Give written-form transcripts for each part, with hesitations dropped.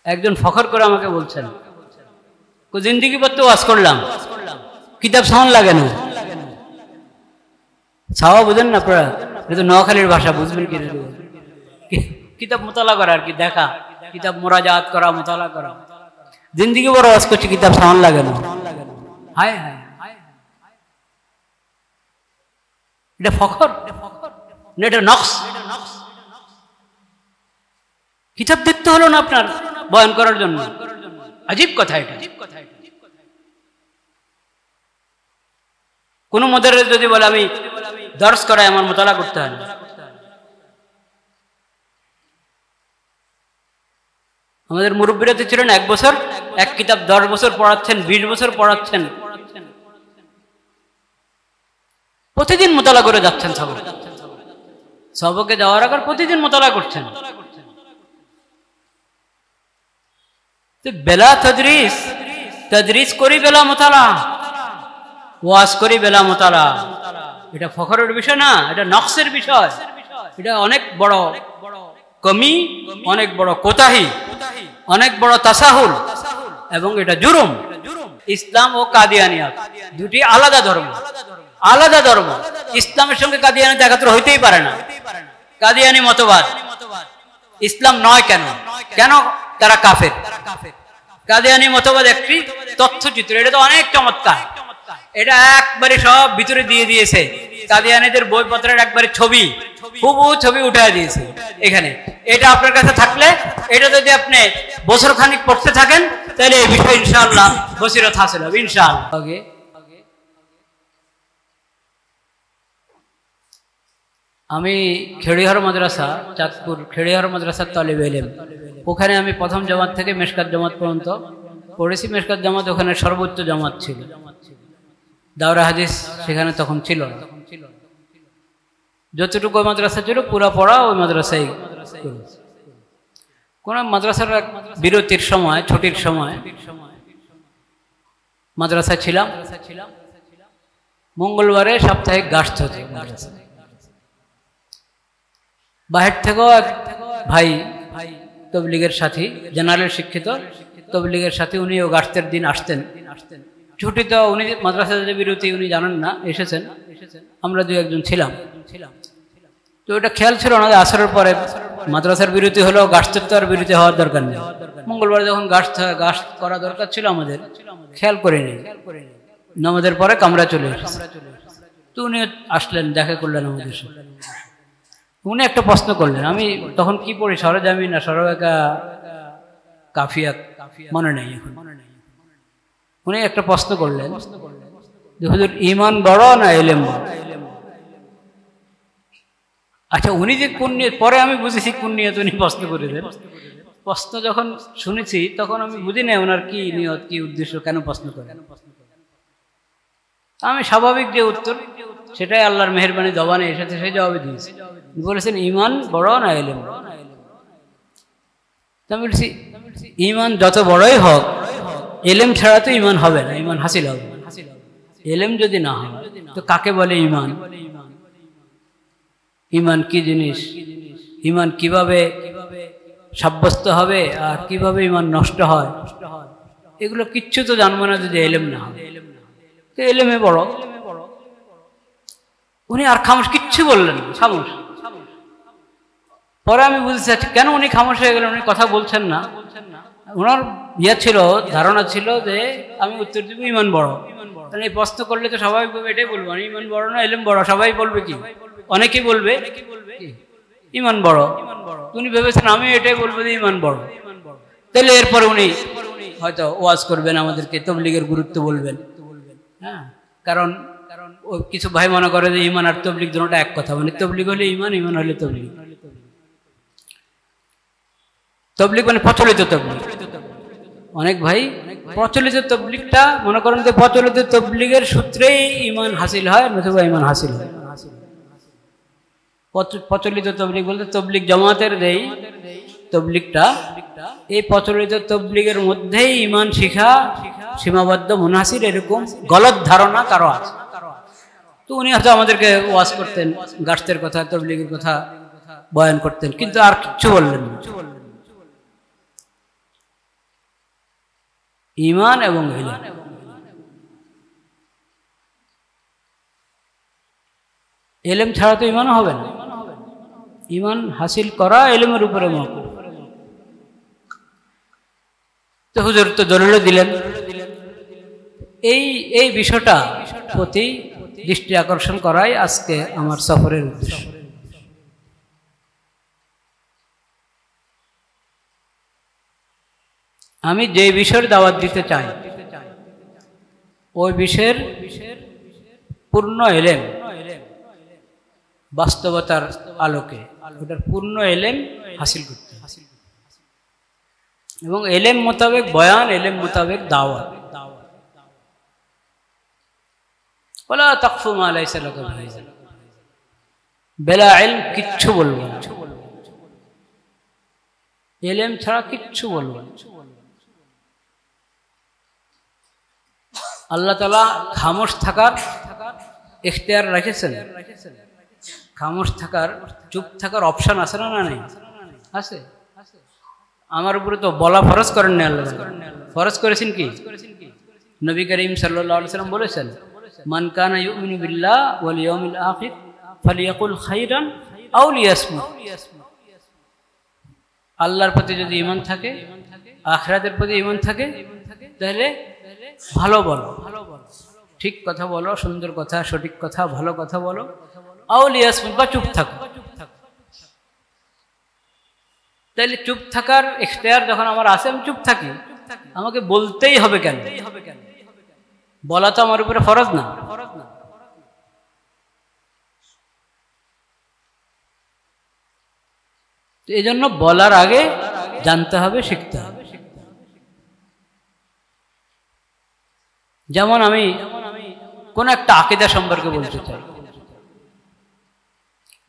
একজন ফখর করে আমাকে বলছেন, জিন্দিগি পর তো ওয়াজ করলাম, কিতাব সামান লাগে না। ছাওয়া বুঝেন না আপনারা? এটা তো নোয়াখালীর ভাষা, বুঝবেন কি? কিতাব মোতালা করা আর কি, দেখা, কিতাব মোরাজাত করা, মোতালা করা। জিন্দিগি বড় ওয়াজ করছি, কিতাব সামান লাগে না। হায় হায়, এটা ফখর না, এটা নকশ। কিতাব দেখতে হলো না আপনার বয়ান করার জন্য? আজীব কথা এটা। কোন মুদাররিস যদি বলে আমি দর্স করাই, আমার মোতালা করতে হয় না। আমাদের মুরব্বীরা তো ছিলেন 1 বছর এক কিতাব 10 বছর পড়াচ্ছেন, 20 বছর পড়াচ্ছেন, প্রতিদিন মোতালা করে যাচ্ছেন। সবকে যাওয়ার আগে প্রতিদিন মোতালা করছেন। বেলা তদরিস, তদরিস করি বেলা মোতালা, ওয়াজ করি বেলা মোতালা। এটা ফখরের বিষয় না, এটা নকশের বিষয়। এটা অনেক বড় কমি, অনেক বড় কোতাহি, অনেক বড় তাসাহুল, এবং এটা জুরুম। ইসলাম ও কাদিয়ানিয়াত দুটি আলাদা ধর্ম, আলাদা ধর্ম। ইসলামের সঙ্গে কাদিয়ানিয়াত একাত্র হইতেই পারে না। কাদিয়ানি মতবাদ ইসলাম নয়। কেন? কেন তারা কাফের? কাদিয়ানি মতবাদ একটি তথ্যচিত্র। এটা তো অনেক চমৎকার। এটা একবারে সব ভিতরে দিয়ে দিয়েছে। কাদিয়ানিদের বইপত্রের একবারে ছবি, হুবহু ছবি উঠে দিয়েছে এখানে। এটা আপনার কাছে থাকলে, এটা যদি আপনি বছর খানিক পড়তে থাকেন, তাহলে এই বিষয় ইনশাআল্লাহ বসিরত হাসিল হবে ইনশাআল্লাহ। আমি খেড়িহর মাদ্রাসা, চাঁদপুর খেড়িহর মাদ্রাসার তালিবে ইলম, ওখানে আমি প্রথম জামাত থেকে মেশকাত জামাত পর্যন্ত পড়েছি। মেশকাত জামাত ওখানে সর্বোচ্চ জামাত ছিল। দাওরা হাদিস সেখানে তখন ছিল না। যতটুকু মাদ্রাসা ছিল পুরা পড়া ওই মাদ্রাসায়। কোন মাদ্রাসার বিরতির সময়, ছুটির সময় মাদ্রাসা ছিলাম। মঙ্গলবারে সাপ্তাহিক গাছ হতো মাদ্রাসা। বাহির থেকেও এক ভাই তবলিগের সাথী, জেনারেল শিক্ষিত তবলিগের সাথী, উনিও গাছের দিন আসতেন। ছুটি তো উনি মাদ্রাসা যে বিরতি উনি জানেন না, এসেছেন। আমরা 2-1 জন ছিলাম। তো ওটা খেয়াল ছিল না যে আসরের পরে মাদ্রাসার বিরতি হলো, গাছের তো আর বিরতি হওয়ার দরকার নেই। মঙ্গলবার যখন গাছ করা দরকার ছিল আমাদের, খেয়াল করে নেই। নামাজের পরে কামরা চলে এসেছে। তো উনি আসলেন, দেখা করলেন আমাদের সাথে। উনি একটা প্রশ্ন করলেন। আমি তখন কি পড়ি, সরজামি না সরবেকা কাফিয়া মনে নেই এখন। উনি একটা প্রশ্ন করলেন, হুজুর ঈমান বড় না ইলম বড়? আচ্ছা, উনি যে কোন নিয়ত, পরে আমি বুঝেছি কোন নিয়ত উনি প্রশ্ন করেছেন। প্রশ্ন যখন শুনেছি তখন আমি বুঝি না ওনার কি নিয়ত, কি উদ্দেশ্য, কেন প্রশ্ন করেন। আমি স্বাভাবিক যে উত্তর, সেটাই আল্লাহর মেহেরবানি জবানে এসেছে, সেই জবাবে দিয়েছি। বলেছেন ঈমান বড় না ইলম বড়? আমি বলছি ঈমান যত বড়ই হোক, ইলম ছাড়া তো ঈমান হবে না, ঈমান হাসিল হবে। ইলম যদি না হয় তো কাকে বলে ঈমান? ঈমান কি জিনিস? ঈমান কিভাবে সাব্যস্ত হবে আর কিভাবে ঈমান নষ্ট হয়, এগুলো কিচ্ছু তো জানবো না যদি ইলম না হয়। তো ইলমে বড়। উনি আর খামোশ, কিচ্ছু বললেন, খামোশ। পরে আমি বুঝেছি কেন উনি খামোশ হয়ে গেলেন, উনি কথা বলছেন না। ওনার ছিল, ধারণা ছিল যে আমি উত্তর দিব ঈমান বড়। তাহলে এই প্রশ্ন করলে তো স্বাভাবিকভাবে এটাই বলবো, ঈমান বড় না ইলম বড়? সবাই বলবে কি, অনেকেই বলবে ঈমান বড়। উনি ভেবেছেন আমি এটাই বলবো যে ঈমান বড়। তাহলে এরপরে উনি হয়তো ওয়াজ করবেন, আমাদেরকে তবলিগের গুরুত্ব বলবেন। হ্যাঁ, কারণ কিছু ভাই মনে করে যে ঈমান আর তবলিগ দুটোটা এক কথা, মানে তবলিগ হলে ঈমান, ঈমান হলে তবলিগ। তবলিগ মানে প্রচলিত তবলিগ। অনেক ভাই প্রচলিত তবলিগটা মনে করেন যে প্রচলিত তবলিগের সূত্রেই ঈমান হাসিল হয়, নতুবা ঈমান হাসিল হয়। প্রচলিত তবলিগ বলতে তবলিগ জামাতের যেই তবলিগটা, এই প্রচলিত তবলিগের মধ্যেই ঈমান শিখা সীমাবদ্ধ মুনহাসির, এরকম গলত ধারণা কারো আছে। তো উনি হয়তো আমাদেরকে ওয়াজ করতেন, গাছের কথা, তবলিগের কথা বয়ান করতেন, কিন্তু আর কিচ্ছু বললেন না। ঈমান এবং ইলম। ইলম ছাড়া তো ঈমানও হবে না। ঈমান হাসিল করা ইলমের উপরে মওকুফ। তো হুজুর তো দলিল দিলেন। এই বিষয়টা প্রতি দৃষ্টি আকর্ষণ করাই আজকে আমার সফরের উদ্দেশ্য। আমি যে বিষয়ের দাওয়াত দিতে চাই ওই বিষয়ের পূর্ণ ইলম, বাস্তবতার আলোকে ওটার পূর্ণ ইলম হাসিল করতে, এবং ইলম মোতাবেক বয়ান, ইলম মোতাবেক দাওয়াত। ওয়ালা তাকফু মা লাইসা লাকা বিহি ইলম, বেলা ইলম কিচ্ছু বলবো না, ইলম ছাড়া কিচ্ছু বলবো না। আল্লাহ তাআলা খামোশ থাকার ইখতিয়ার রেখেছেন। খামোশ থাকার, চুপ থাকার অপশন আছে না? নাই? আছে। আমার উপরে তো বলা ফরজ করেন না আল্লাহ। ফরজ করেছেন কি? নবী করিম সাল্লাল্লাহু আলাইহি ওয়াসাল্লাম বলেছেন, মান কানা ইউমিনু বিল্লাহ ওয়াল ইয়াউমিল আখির ফালিয়াকুল খাইরান আও লিয়াসমুত। আল্লাহর প্রতি যদি ঈমান থাকে, আখিরাতের প্রতি ঈমান থাকে, তাহলে ভালো বলো, ঠিক কথা বলো, সুন্দর কথা, সঠিক কথা, ভালো কথা বলো। আও লিয়াসমুত, বা চুপ থাকো। তাহলে চুপ থাকার ইখতিয়ার যখন আমার আছে, আমি চুপ থাকি। আমাকে বলতেই হবে কেন? বলা তো আমার উপরে ফরজ না। এই জন্য বলার আগে জানতে হবে, শিখতে হবে। যেমন আমি কোন একটা আকীদা সম্পর্কে বলতে চাই,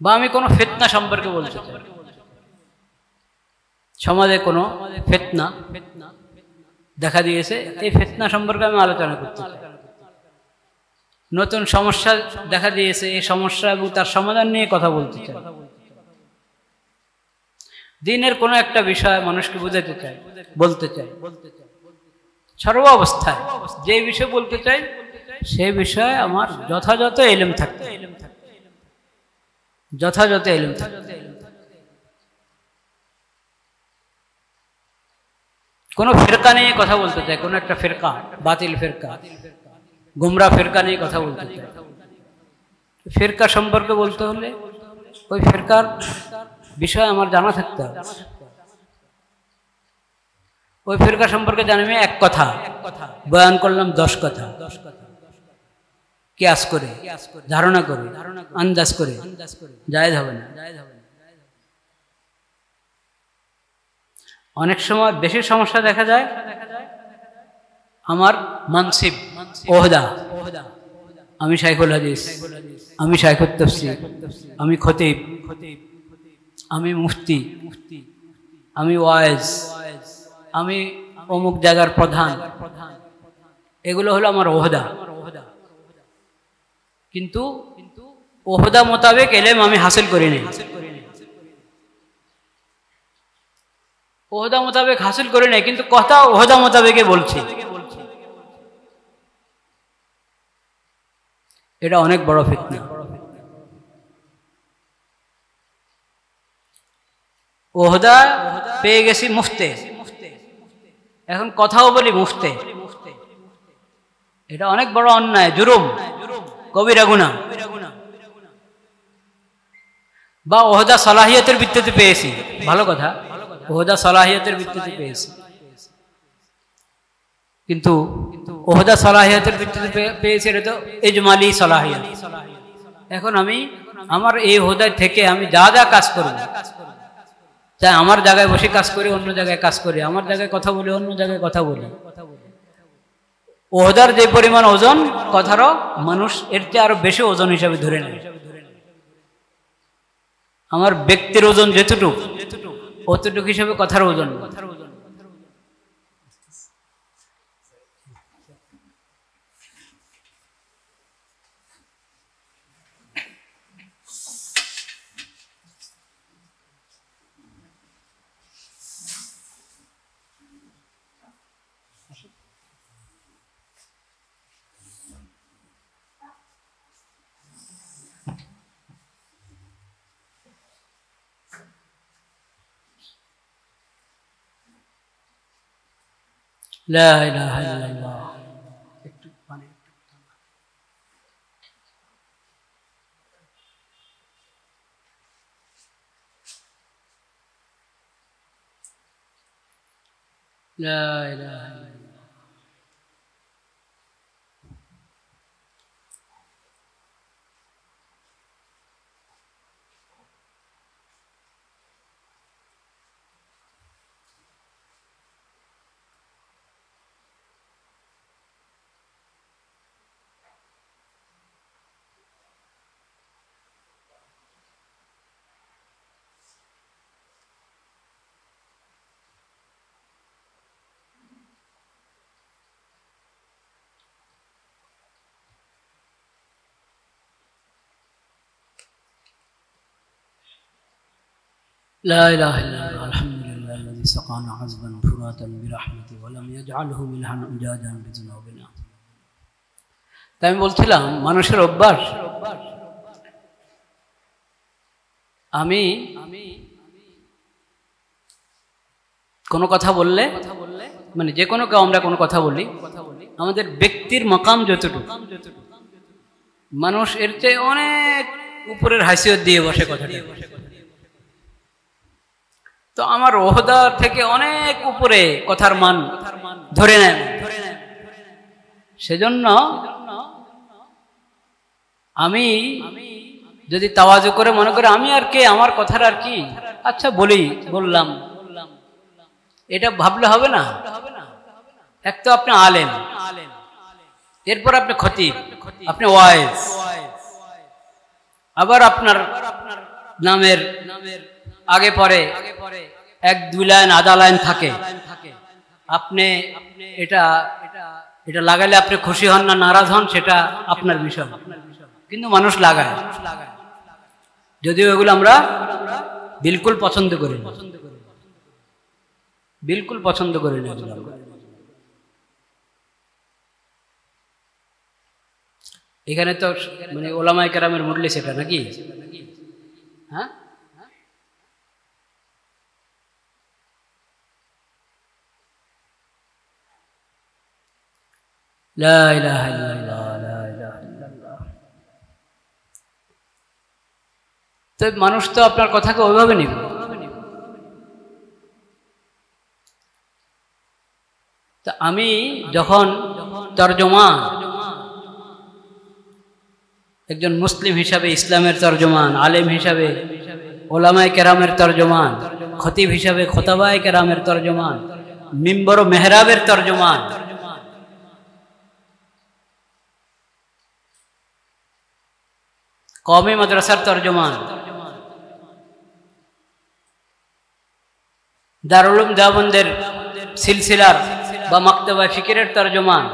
বা আমি কোনো ফিতনা সম্পর্কে বলতে চাই। সমাজে কোনো ফিতনা দেখা দিয়েছে, এই ফিতনা সম্পর্কে আমি আলোচনা করতে চাই। নতুন সমস্যা দেখা দিয়েছে, এই সমস্যা এবং তার সমাধান নিয়ে কথা বলতে চাই। দিনের কোনো একটা বিষয় মানুষকে বোঝাতে চাই, বলতে চাই। সর্ব অবস্থায় যে বিষয় বলতে চাই সেই বিষয়ে আমার যথাযথ ইলম থাকতে, যথাযথ ইলম থাকতে। কোন ফিরকা নিয়ে কথা বলতে চাই, কোন একটা ফিরকা, বাতিল ফিরকা, গুমরা ফিরকা নিয়ে কথা বলতে চাই। ফিরকা সম্পর্কে বলতে হলে ওই ফিরকার বিষয় আমার জানা থাকতে হবে। ওই ফিরকা সম্পর্কে জানি আমি এক কথা, বয়ান করলাম 10 কথা, কিয়াস করে, ধারণা করে, আন্দাজ করে, জায়েজ হবে না। অনেক সময় বেশি সমস্যা দেখা যায় আমার মানসিব, ওহদা। আমি শাইখুল হাদিস, আমি শাইখুত তাফসীর, আমি খতিব, আমি মুফতি, আমি ওয়াইজ, আমি অমুক জায়গার প্রধান। এগুলো হলো আমার ওহদা। কিন্তু ওহদা মোতাবেক ইলম আমি হাসিল করিনি। ওহদা মোতাবেক হাসিল করি নাই, কিন্তু কথা ওহদা মোতাবেকে বলছি। এটা অনেক বড় ফিতনা। ওহদা পেয়ে গেছি মুফতে, এখন কথাও বলি মুফতে। এটা অনেক বড় অন্যায়, জুরুম, কবিরা গুনাহ। বা ওহদা সালাহিয়াতের ভিত্তিতে পেয়েছি, ভালো কথা, ওহদা সালাহিয়াতের ভিত্তিতে পেয়েছি, কিন্তু ওহদা সালাহিয়াতের ভিত্তিতে পেয়েছি, এটা তো ইজমালি সালাহিয়াত। এখন আমি আমার এই ওহদায় থেকে আমি যা যা কাজ করব, তাই আমার জায়গায় বসে কাজ করি, অন্য জায়গায় কাজ করি, আমার জায়গায় কথা বলি, অন্য জায়গায় কথা বলি। ওহদার যে পরিমাণ ওজন, কথারও মানুষ এর চেয়ে আরো বেশি ওজন হিসাবে ধরে নেয়। আমার ব্যক্তির ওজন যেতটুকু, অতটুকু হিসাবে কথার ওজন। লা ইলাহা ইল্লাল্লাহ। একটু পানি। লা ইলাহা ইল্লাল্লাহ। لا إله إلا الله الحمد لله الذي سقانا عذبا فراتا برحمته ولم يجعله ملحا أجاجا بذنوبنا। তাই আমি বলছিলাম মানুষের অভ্যাস, আমি কোনো কথা বললে মানে যে কোনো কেউ আমরা কোনো কথা বলি, আমাদের ব্যক্তির মাকাম যতটুকু, মানুষ এর চেয়ে অনেক উপরের হাসিয়ত দিয়ে বসে কথাটা। তো আমার ওহদা থেকে অনেক উপরে কথার মান ধরে নেন। সেজন্য আমি যদি তাওয়াজু করে মনে করে আমি আর কে, আমার কথার আর কি, আচ্ছা বললাম, এটা ভাবলে হবে না। এক তো আপনি আলেম, এরপর আপনি খতিব, আপনি ওয়াইজ, আবার আপনার নামের আগে পরে এক দুই লাইন আধা লাইন থাকে। আপনি এটা লাগালে আপনি খুশি হন না নারাজ হন সেটা আপনার বিষয়, কিন্তু মানুষ লাগায়, যদিও এগুলো আমরা বিলকুল পছন্দ করি না, বিলকুল পছন্দ করি না। এখানে তো মানে ওলামায়ে কেরামের মূল্য সেটা নাকি? হ্যাঁ, লা ইলাহা ইল্লাল্লাহ, লা ইলাহা ইল্লাল্লাহ। তো মানুষ তো আপনার কথাকে ওইভাবে নিবে। তা আমি যখন তরজমান, একজন মুসলিম হিসাবে ইসলামের তরজমান, আলেম হিসাবে ওলামায়ে কেরামের তরজমান, খতিব হিসাবে খোতাবায়ে কেরামের তরজমান, মিম্বর ও মেহরাবের তরজমান, কওমি মাদ্রাসার তরজমান, দারুল উলুম দেওবন্দের সিলসিলার বা মাকতাবা ফিকিরের তরজমান,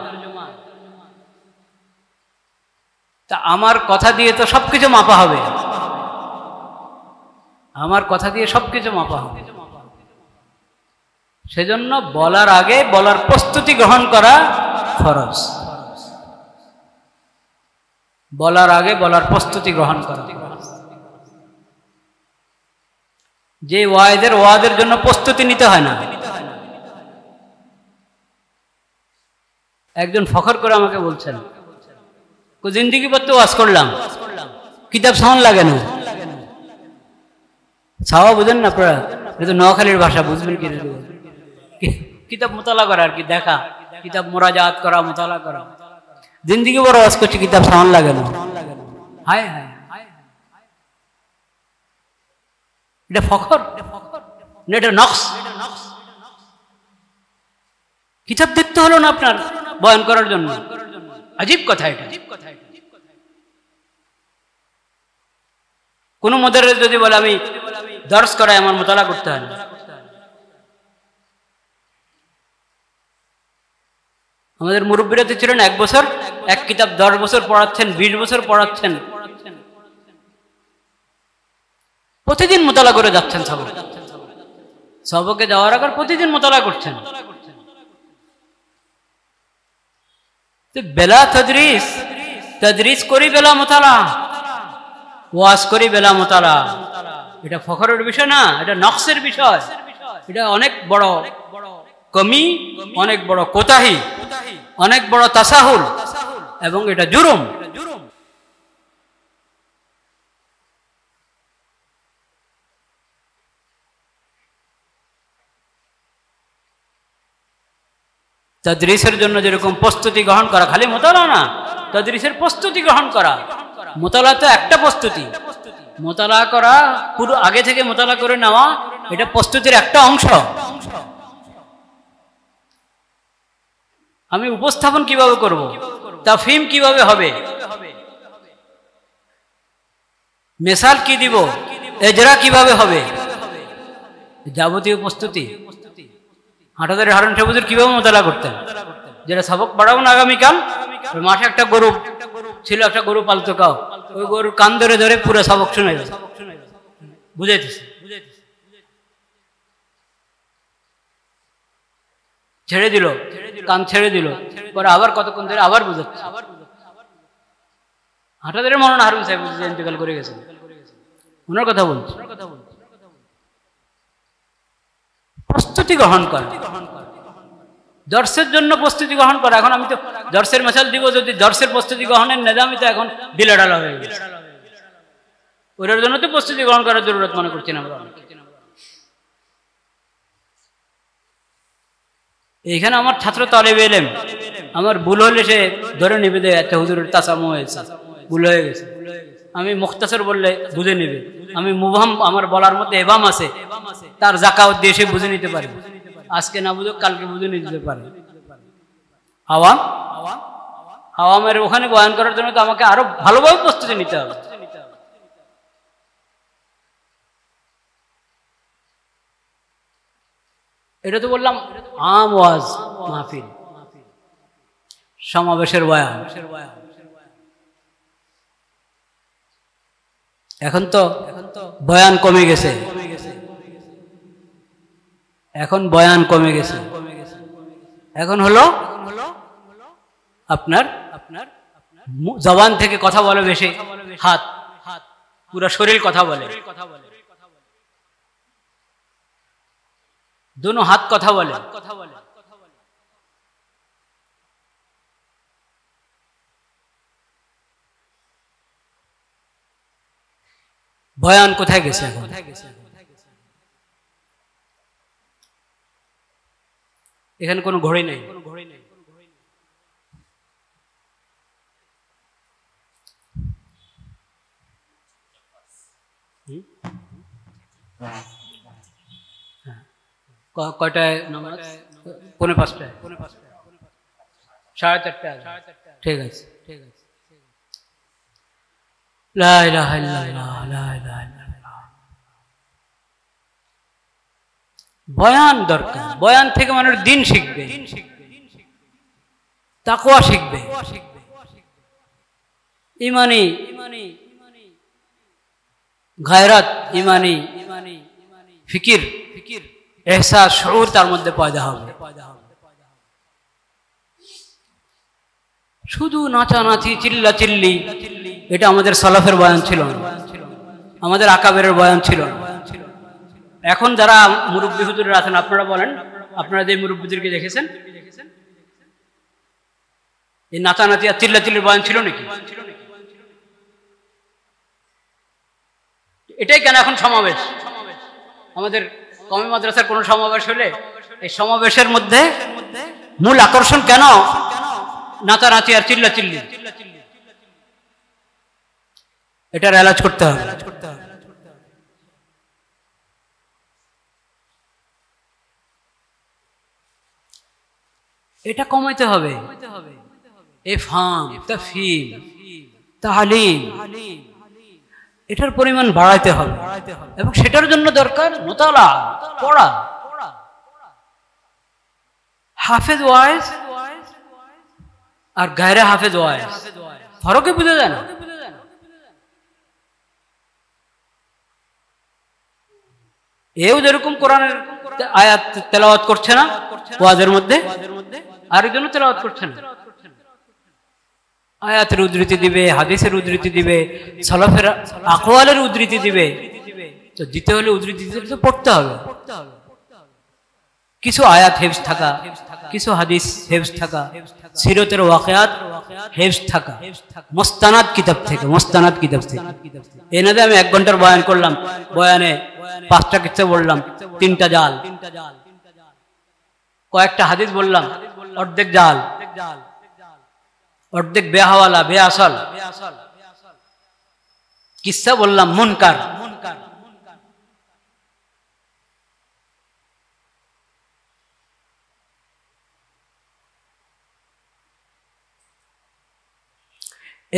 তা আমার কথা দিয়ে তো সবকিছু মাপা হবে, আমার কথা দিয়ে সবকিছু মাপা হবে। সেজন্য বলার আগে বলার প্রস্তুতি গ্রহণ করা ফরজ, বলার আগে বলার প্রস্তুতি গ্রহণ করা। যে ওয়াজের জন্য প্রস্তুতি নিতে হয় না। একজন ফখর করে আমাকে বলছেন, জিন্দিগি পর তো ওয়াজ করলাম, কিতাব সাউন্ড লাগে না। ছাওয়া বুঝেন না আপনারা? এটা নোয়াখালীর ভাষা, বুঝবেন কি? কিতাব মোতালা করা আর কি, দেখা, কিতাব মোরাজাত করা, মোতালা করা। জিন্দিগি বড় ওয়াজ করছি, কিতাব সাউন্ড লাগে না। হায় হায়, এটা ফখর না, এটা নকশ। কিতাব দেখতে হলো না আপনার বয়ান করার জন্য? আজীব কথা এটা। কোন মুদাররিস যদি বলে আমি দর্স করাই, আমার মোতালা করতে হয় না। আমাদের মুরব্বীরা তো ছিলেন 1 বছর এক কিতাব 10 বছর পড়াচ্ছেন, 20 বছর পড়াচ্ছেন, প্রতিদিন মোতালা করে যাচ্ছেন। সবকে যাওয়ার আগে প্রতিদিন মোতালা করছেন। বেলা তদরিস করি, বেলা মোতালা, ওয়াজ করি বেলা মোতালা। এটা ফখরের বিষয় না, এটা নকশের বিষয়, এটা অনেক বড় কমি, অনেক বড় কোতাহি, অনেক বড় তাসাহুল, এবং এটা জুরুম। তাদরিসের জন্য যেরকম প্রস্তুতি গ্রহণ করা, খালি মোতালা না, তাদরিসের প্রস্তুতি গ্রহণ করা। মোতালা তো একটা প্রস্তুতি, মোতালা করা পুরো আগে থেকে মোতালা করে নেওয়া, এটা প্রস্তুতির একটা অংশ। আমি উপস্থাপন কিভাবে করব, তাফহিম কিভাবে হবে, মিসাল কি দিব, এজরা কিভাবে হবে, যাবতীয় প্রস্তুতি। হাটাদারি হারুন শাহ হুজুর কিভাবে মোতালা করতেন, যেটা সবক পড়াবো না আগামীকাল, মাঠে একটা গরু ছিল, একটা গরু পালতো কাউ, ওই গরুর কান ধরে ধরে পুরো সবক শুনে বুঝাইতেছে, ছেড়ে দিল, কান ছেড়ে দিল, পরে আবার কতক্ষণ ধরে আবার বুঝাচ্ছে। হাটাদারি মৌলানা হারুন সাহেব ইন্তেকাল করে গেছেন, ওনার কথা বলছি। প্রস্তুতি গ্রহণ করা, দর্শের জন্য প্রস্তুতি গ্রহণ করা। এখন আমি তো দর্শের মেসাল দিব, যদি দর্শের প্রস্তুতি গ্রহণের নেদামি তো এখন ঢিলাঢালা হয়ে গেছে, ওটার জন্য তো প্রস্তুতি গ্রহণ করার জরুরত মনে করছি না আমরা। এইখানে আমার ছাত্র তালেবে ইলম, আমার ভুল হলে সে ধরে নিবে যে একটা হুজুরের তাসামু হয়েছে, ভুল হয়ে গেছে। আমি মুখতাসর বললে বুঝে নেবে, আমি মুবহাম আমার বলার মধ্যে এবাম আছে, তার জাকাত দিয়ে সে বুঝে নিতে পারে, আজকে না বুঝুক কালকে বুঝে নিতে পারে। আওয়ামের ওখানে বয়ান করার জন্য তো আমাকে আরো ভালোভাবে প্রস্তুতি নিতে হবে। এটা তো বললাম আম ওয়াজ মাহফিল, সমাবেশের বয়ান। এখন তো বয়ান কমে গেছে, এখন বয়ান কমে গেছে, এখন হলো আপনার জবান থেকে কথা বলে বেশি, হাত পুরো শরীর কথা বলে, दोनों हाथ कथा बोले। बयान कोথায় গেছে এখন? এখানে কোনো ঘড়ি নেই, কয়টায় নামাজ? 4:45টায়, 4:30টায়। ঠিক আছে, ঠিক আছে। লা ইলাহা ইল্লাল্লাহ, লা ইলাহা ইল্লাল্লাহ। বয়ান দরকার, বয়ান থেকে মানুষ দিন শিখবে, তাকওয়া শিখবে, ইমানি গায়রাত, ইমানি ফিকির, এহসাস, শুউর তার মধ্যে পয়দা হবে। শুধু নাচানাচি, চিল্লা চিল্লি, এটা আমাদের সালাফের বয়ান ছিল না, আমাদের আকাবেরের বয়ান ছিল না। এখন যারা মুরব্বী হুজুররা আছেন, আপনারা বলেন, আপনারা যে মুরব্বীদেরকে দেখেছেন, এই নাচানাচি আর চিল্লা চিল্লির বয়ান ছিল নাকি? এটাই কেন এখন সমাবেশ? আমাদের কওমি মাদ্রাসার কোন সমাবেশ হলে এই সমাবেশের মধ্যে মূল আকর্ষণ কেন নাচানাচি আর চিল্লা চিল্লি? এটার এলাজ করতে হবে। এটা কমাইতে হবে। ইফহাম, তাফহিম, তাহলিল, এটার পরিমাণ বাড়াইতে হবে এবং সেটার জন্য দরকার মুতালা, পড়া। হাফেজ ওয়াইজ আর গায়রে হাফেজ ওয়াইজ ফরকে বুঝে যায় না। এও যেরকম কোরআনের আয়াত তেলাওয়াত করছে না ওয়াজের মধ্যে, আরেকজনও তেলাওয়াত করছে না। আয়াতের উদ্ধৃতি দিবে, হাদিসের উদ্ধৃতি দিবে, সালাফের আকওয়ালের উদ্ধৃতি দিবে। তো দিতে হলে উদ্ধৃতি দিতে পড়তে হবে। কিছু আয়াত হেফজ থাকা, কিছু হাদিস হেফজ থাকা, সিরতের ওয়াকিয়াত হেফজ থাকা, মুস্তানাদ কিতাব থেকে। এনাদে আমি 1 ঘন্টার বয়ান করলাম, বয়ানে 5টা কিচ্ছা বললাম, 3টা জাল, কয়েকটা হাদিস বললাম, অর্ধেক জাল, অর্ধেক বেহাওয়ালা বেআসল কিচ্ছা বললাম, মুনকার।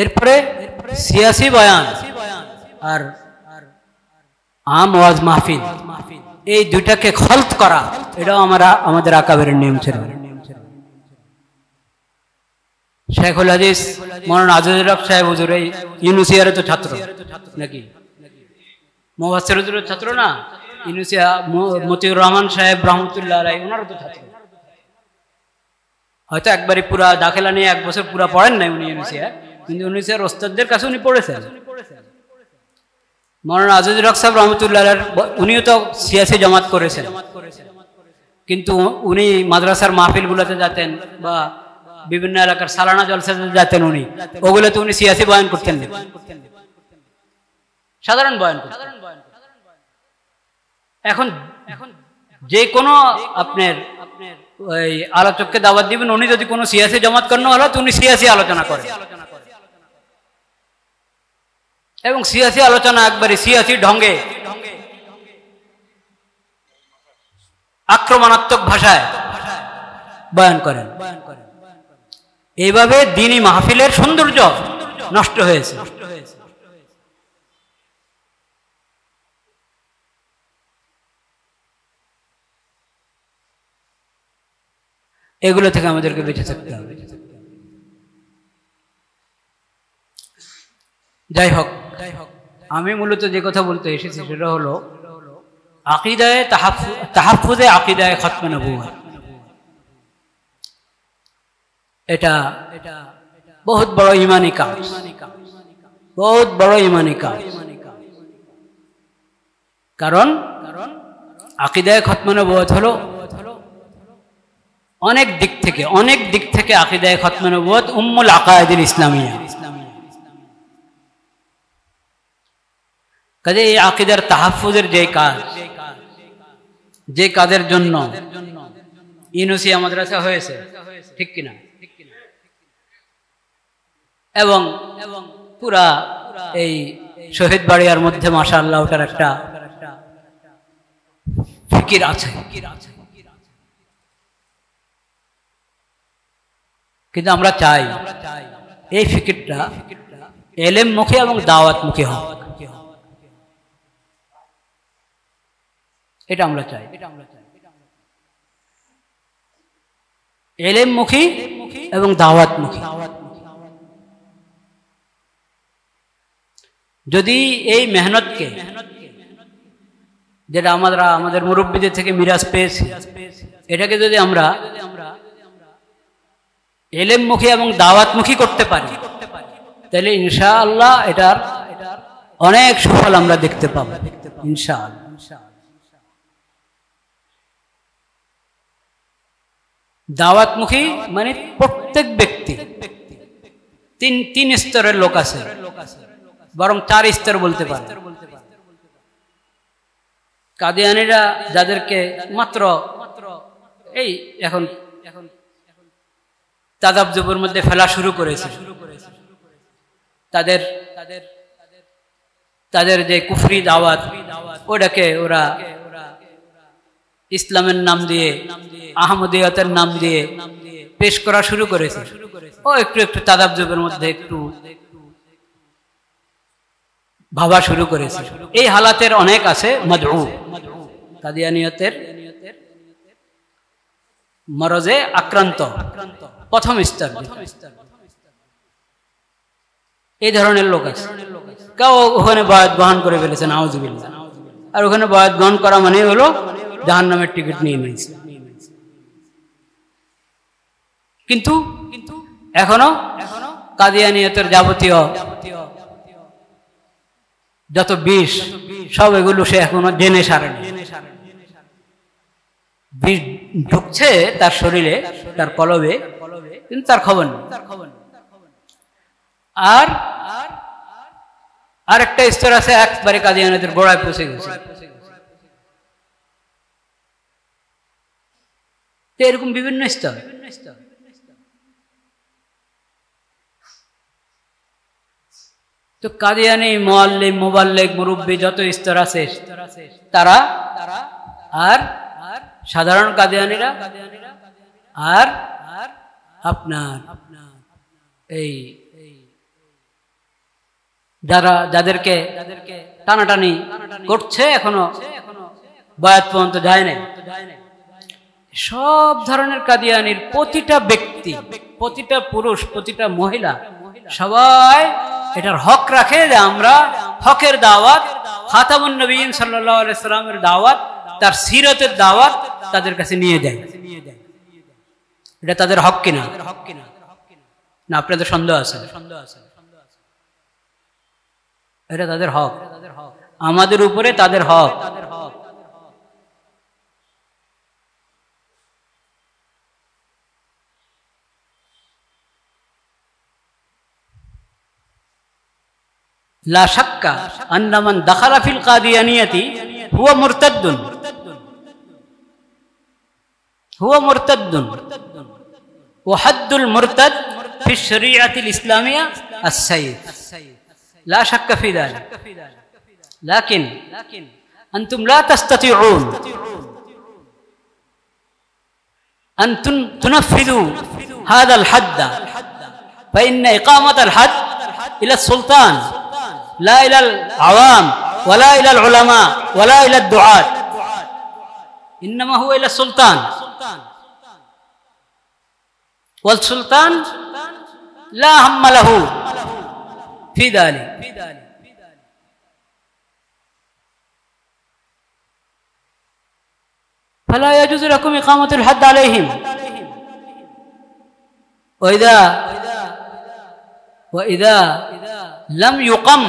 এরপরে সিয়াসি বয়ান আর আম ওয়াজ মাহফিল, এই দুইটাকে খলত করা, এটাও আমাদের আকাবেরের নিয়ম ছিল। শেখুল হাদিস মৌলানা আজিজুল হক সাহেব হুজুর এই ইউনুসিয়ার তো ছাত্র নাকি, মুফাসসির হুজুরের ছাত্র না, ইউনুসিয়া মতিউর রহমান সাহেব রহমতুল্লাহ আলাইহি, ওনারও তো ছাত্র। হয়তো একবারই পুরা দাখিলা নিয়ে 1 বছর পুরা পড়েন নাই উনি ইউনুসিয়া, কিন্তু ইউনুসিয়ার ওস্তাদদের কাছে উনি পড়েছেন। মৌলানা আজিজুল হক সাহেব রহমতুল্লাহ আলাইহি উনিও তো সিয়াসি জামাত করেছেন, কিন্তু উনি মাদ্রাসার মাহফিলগুলোতে যেতেন বা বিভিন্ন এলাকার সালানা জলসাতে যেতেন, ওগুলোতে উনি সিয়াসি বয়ান করতেন না, সাধারণ বয়ান করতেন। এখন যে কোনো আপনার ওই আলোচককে দাওয়াত দিবেন, উনি যদি কোনো সিয়াসি জামাত করেন হলো, তো উনি সিয়াসি আলোচনা করেন, এবং সিয়াসি আলোচনা একবারে সিয়াসি ঢঙ্গে আক্রমণাত্মক ভাষায় বয়ান করেন। এইভাবে দ্বীনি মাহফিলের সৌন্দর্য নষ্ট হয়েছে। এগুলো থেকে আমাদেরকে বেঁচে থাকতে হবে। যাই হোক, আমি মূলত যে কথা বলতে এসেছি সেটা হলো আকিদায়ে তাহাফফুজে আকিদায়ে খতমে নবুওয়াত। এটা বহুত বড় ইমানি কাজ, বহুত বড় ইমানি কাজ। কারণ আকিদায়ে খতমে নবুওয়াত হলো অনেক দিক থেকে আকিদায়ে খতমে নবুওয়াত উম্মুল আকায়েদুল ইসলামিয়া। কাজে এই আকিদার তাহাফফুজের যে কাজের জন্য ইউনুসিয়া মাদ্রাসা হয়েছে, ঠিক কিনা, এবং পুরা এই শহীদ বাড়িয়ার মধ্যে মাশাআল্লাহ ওটার একটা ফিকির আছে। কিন্তু আমরা চাই এই ফিকিরটা এলেম মুখী এবং দাওয়াত মুখী হোক, এটা আমরা চাই। এলেম মুখী এবং দাওয়াত মুখী। যদি এই মেহনতকে, যেটা আমরা আমাদের মুরব্বীদের থেকে মিরাজ পেয়েছি, এটাকে যদি আমরা এলেম মুখী এবং দাওয়াত মুখী করতে পারি, তাহলে ইনশাআল্লাহ এটার অনেক সুফল আমরা দেখতে পাবো ইনশাআল্লাহ। দাওয়াত মুখী মানে প্রত্যেক ব্যক্তি, তিন স্তরের লোক আছে, বরং 4 স্তর বলতে পারে। কাদিয়ানীরা যাদেরকে মাত্র এই এখন তাদাব্জুবের মধ্যে ফেলা শুরু করেছে, তাদের যে কুফরি দাওয়াত, ওটাকে ওরা ইসলামের নাম দিয়ে, আহমদিয়তের নাম দিয়ে পেশ করা শুরু করেছে। ও একটু তাদাব্জুবের মধ্যে একটু ভাবা শুরু করেছে। এই হালাতের অনেক আছে মাদউ, কাদিয়ানিয়তের মরজে আক্রান্ত প্রথম স্তর, এই ধরনের লোক আছে। কেউ ওখানে বয়াত গ্রহণ করে ফেলেছে নাউজুবিল্লাহ, আর ওখানে বয়াত গ্রহণ করা মানে হলো জাহান্নামের টিকিট নিয়ে নিয়েছে। কিন্তু এখনো কাদিয়ানিয়তের যাবতীয় যত বিষ, সব এগুলো সে এখনো জেনে সারেনি। বিষ ঢুকছে তার শরীরে, তার কলবে, কিন্তু তার খবর নেই। আর আরেকটা স্তর আছে একবারে কাদিয়ানীদের গোড়ায় পৌঁছে গেছে। এরকম বিভিন্ন স্তর। তো কাদিয়ানী, মুআল্লিম, মুবাল্লিগ, মুরব্বী যত স্তর আছে তারা আর সাধারণ কাদিয়ানীরা আর আপনার এই যাদেরকে টানাটানি করছে এখনো বায়াত পর্যন্ত যায় নাই, সব ধরনের কাদিয়ানীর প্রতিটা ব্যক্তি, প্রতিটা পুরুষ, প্রতিটা মহিলা সবাই এটার হক রাখে যে আমরা হকের দাওয়াত, খাতামুন নবীন সাল্লাল্লাহু আলাইহি সাল্লামের দাওয়াত, তার সিরতের দাওয়াত তাদের কাছে নিয়ে যায়। এটা তাদের হক কিনা? না আপনাদের সন্দেহ আছে? এটা তাদের হক, আমাদের উপরে তাদের হক। لا شك أن من دخل في القاديانية هو مرتد، هو مرتد، وحد المرتد في الشريعة الإسلامية السيف، لا شك في ذلك. لكن أنتم لا تستطيعون أن تنفذوا هذا الحد، فإن إقامة الحد إلى السلطان، لا إلى العوام ولا إلى العلماء ولا إلى الدعاة، إنما هو إلى السلطان، والسلطان لا هم له في ذلك. فلا يجوز لكم إقامة الحد عليهم. وإذا لم يقم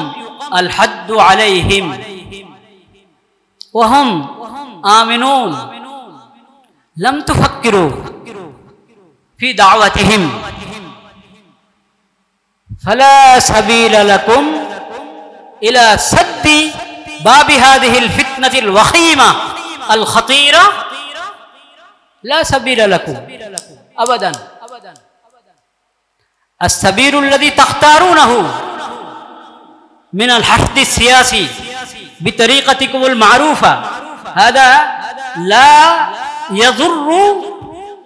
الحد عليهم وهم آمنون لم تفكروا في دعوتهم، فلا سبيل لكم إلى سد باب هذه الفتنة الوخيمة الخطيرة، لا سبيل لكم أبدا. السبيل الذي تختارونه من الحشد السياسي بطريقتكم المعروفة هذا لا يضر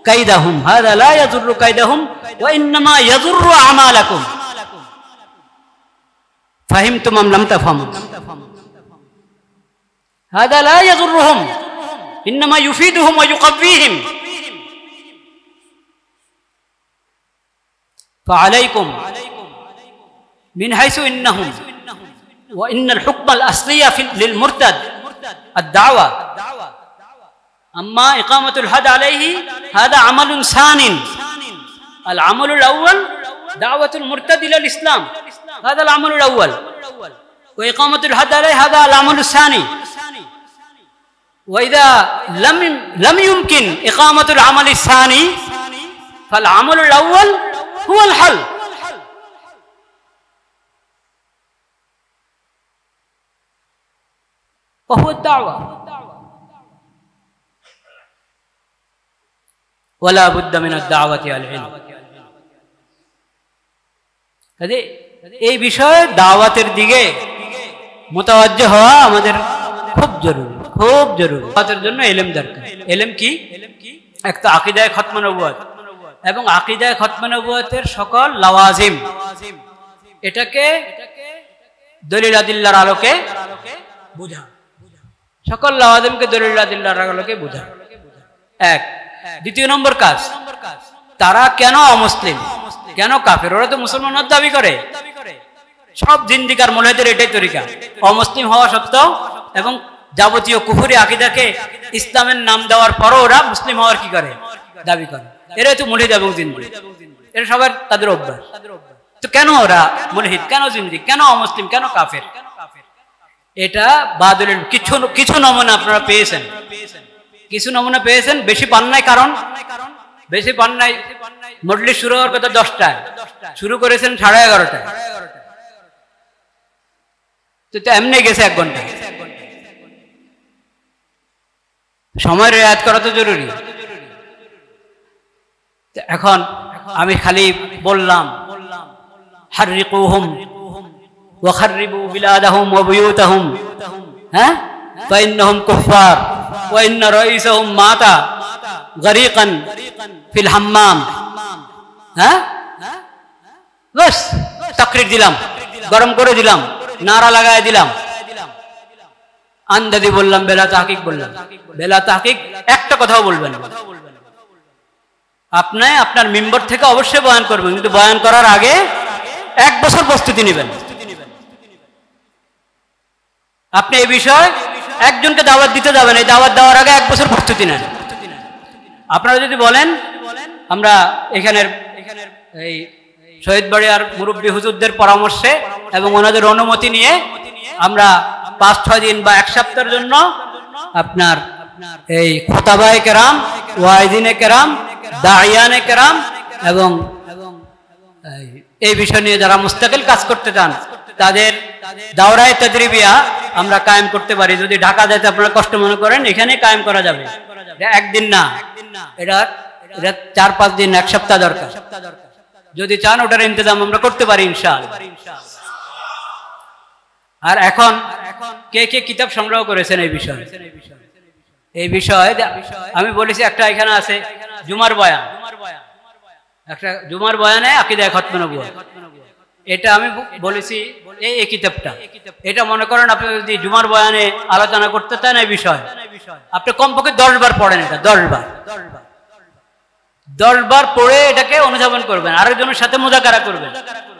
كيدهم، هذا لا يضر كيدهم، وإنما يضر أعمالكم. فهمتم أم لم تفهموا؟ هذا لا يضرهم، إنما يفيدهم ويقويهم. فعليكم من حيث إنهم وإن الحكم الأصلي للمرتد الدعوة، أما إقامة الحد عليه هذا عمل ثان. العمل الأول دعوة المرتد إلى الإسلام، هذا العمل الأول، وإقامة الحد عليه هذا العمل الثاني. وإذا لم يمكن إقامة العمل الثاني فالعمل الأول هو الحل. وهو الدعوة. ولا بد من الدعوة العلم. কাজে এই বিষয়ে দাওয়াতের দিকে মোতাওয়াজ্জহ হওয়া আমাদের খুব জরুরি, খুব জরুরি। দাওয়াতের জন্য ইলম দরকার। ইলম কি? একটা আকীদায়ে খতমে নবুয়ত এবং আকীদায়ে খতমে নবুয়তের সকল লাওয়াজিম, এটাকে দলিল আদিল্লাহর আলোকে বোঝা, সকল লাওয়াজিমকে দলিল আদিল্লাহর আলোকে বোঝা এক। দ্বিতীয় নম্বর কাজ, তারা কেন অমুসলিম, কেন কাফের? ওরা তো মুসলমানের দাবি করে। সব জিন্দিকার মুলহিদের এটাই তরিকা, অমুসলিম হওয়া সত্ত্বেও এবং যাবতীয় কুফরি আকীদাকে ইসলামের নাম দেওয়ার পরও ওরা মুসলিম হওয়ার কি করে? দাবি করে। এরাই তো মুলহিদ এবং জিন্দিক, এরা সবার তাদের অভ্যাস। তো কেন ওরা মুলহিদ, কেন জিন্দিক, কেন অমুসলিম, কেন কাফের? এটা বাদলের কিছু নমুনা আপনারা পেয়েছেন। কিছু নমুনা পেয়েছেন, বেশি পান নাই। কারণ বেশি পান নাই, মজলিস শুরু হওয়ার কথা 10টায়, শুরু করেছেন 11:30টায়, তো এমনি গেছে 1 ঘন্টা। সময় রেয়াত করা তো জরুরি। এখন আমি খালি বললাম হাররিকুহুম ওয়া খাররিবু বিলাদাহুম ওয়া বুয়ুতাহুম, হ্যাঁ, ফাইন্নাহুম কুফার ওয়া ইন্না রাইসাহুম মাতা গরিকান ফিল হাম্মাম, হ্যাঁ, বাস তাকরীর দিলাম, গরম করে দিলাম, নারা লাগায় দিলাম, আন্দাজি বললাম, বেলা তাহকিক বললাম। বেলা তাহকিক একটা কথাও বলবেন না। আপনি আপনার মিম্বর থেকে অবশ্যই বয়ান করবেন, কিন্তু বয়ান করার আগে 1 বছর প্রস্তুতি নেবেন। আপনি এই বিষয় একজনকে দাওয়াত দিতে যাবেন, এই দাওয়াত দেওয়ার আগে 1 বছর প্রস্তুতি নেন। আপনারা যদি বলেন আমরা এখানের এই শহীদ বাড়ি আর মুরব্বী হুজুরদের পরামর্শে এবং ওনাদের অনুমতি নিয়ে আমরা 5-6 দিন বা 1 সপ্তাহের জন্য আপনার এই খোতাবায়ে কেরাম, ওয়াইজিনে কেরাম, দাইয়ানে কেরাম এবং এই বিষয় নিয়ে যারা মুস্তাকিল কাজ করতে চান তাদের দাওরায়ে তাদরিবিয়া আমরা কায়েম করতে পারি। যদি ঢাকা যেতে আপনারা কষ্ট মনে করেন, এখানে কায়েম করা যাবে। এটা 1 দিন না, এটা 4-5 দিন, 1 সপ্তাহ দরকার। যদি চান ওটার ইন্তজাম আমরা করতে পারি ইনশাআল্লাহ। আর এখন কে কে কিতাব সংগ্রহ করেছেন এই বিষয়ে? এই বিষয়ে আমি বলেছি একটা এখানে আছে জুমার বয়ান, একটা জুমার বয়ানে আকীদা খতমে নবুয়ত, এটা আমি বলেছি এই কিতাবটা। এটা মনে করেন আপনি যদি জুমার বয়ানে আলোচনা করতে চান এই বিষয়, আপনি কমপক্ষে 10 বার পড়েন, এটা 10 বার পড়ে এটাকে অনুধাবন করবেন, আরেকজনের সাথে মুযাকারা করবেন,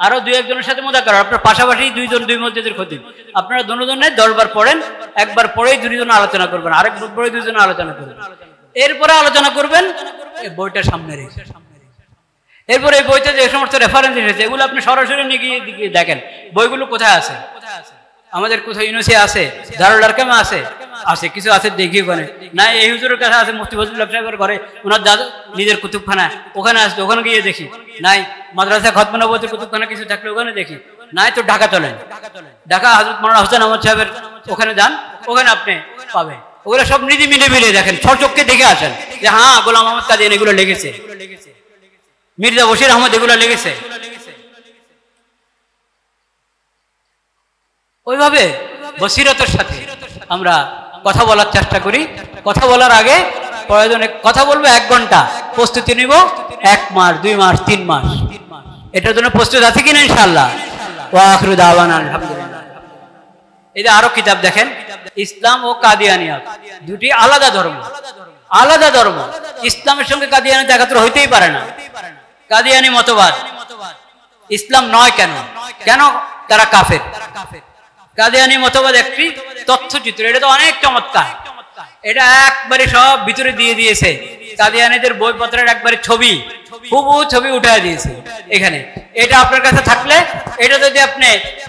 আরো 2-1 জনের সাথে মুযাকারা, আপনার পাশাপাশি 2 জন 2 মসজিদের খতিব, আপনারা দুজনে 10 বার পড়েন, একবার পড়েই 2 জন আলোচনা করবেন, আরেক গ্রুপ পড়ে 2 জন আলোচনা করবেন, এরপরে আলোচনা করবেন এই বইটা সামনে রেখে। এরপরে এই বইতে যে সমস্ত রেফারেন্স এসেছে এগুলো আপনি সরাসরি নিয়ে গিয়ে দেখেন বইগুলো কোথায় আছে। আমাদের কোথায় ইউনিভার্সিটি আছে, দারুল আরকামে আছে, কিছু আছে দেখি ওখানে না, এই হুজুরের কাছে আছে, মুফতি ফজলুল সাহেবের ঘরে ওনার দাদা নিজের কুতুবখানা ওখানে আছে, ওখানে গিয়ে দেখি। নাই মাদ্রাসা খতমে নবুয়তের কুতুবখানা কিছু থাকলে ওখানে দেখি। নাই তো ঢাকা চলেন, ঢাকা হযরত মাওলানা হোসেন আহমদ সাহেবের ওখানে যান, ওখানে আপনি পাবেন। ওগুলো সব নিজে মিলে দেখেন, স্বচক্ষে দেখে আসেন যে হ্যাঁ গোলাম আহমদ কাদিয়ানী এগুলো লিখেছে, মির্জা বশির আহমদ এগুলো লিখেছে। ওইভাবে বসিরতের সাথে আমরা কথা বলার চেষ্টা করি। কথা বলার আগে প্রয়োজনে কথা বলবো 1 ঘন্টা, প্রস্তুতি নিব 1 মাস, 2 মাস, 3 মাস। এটার জন্য প্রস্তুত আছে কিনা ইনশাআল্লাহ? ওয়া আখিরু দাওয়ানা আলহামদুলিল্লাহ। এই যে আরো কিতাব দেখেন, ইসলাম ও কাদিয়ানিয়ত দুটি আলাদা ধর্ম, আলাদা ধর্ম। ইসলামের সঙ্গে কাদিয়ানিয়ত একাত্র হইতেই পারে না। কাদিয়ানি মতবাদ ইসলাম নয়। কেন তারা কাফের? কাদিয়ানি মতবাদ একটি তথ্যচিত্র, এটা তো অনেক চমৎকার, এটা একবারে সব ভিতরে দিয়ে দিয়েছে। কাদিয়ানিদের বইপত্রের একবারে ছবি, হুবহু ছবি উঠায় দিয়েছে এখানে। এটা আপনার কাছে থাকলে, এটা যদি আপনি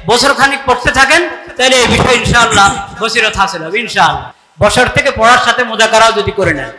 বছর খানিক পড়তে থাকেন তাহলে এই বিষয় ইনশাআল্লাহ বসিরত হাসিল হবে ইনশাআল্লাহ। বছর থেকে পড়ার সাথে মুযাকারাও যদি করে নেন।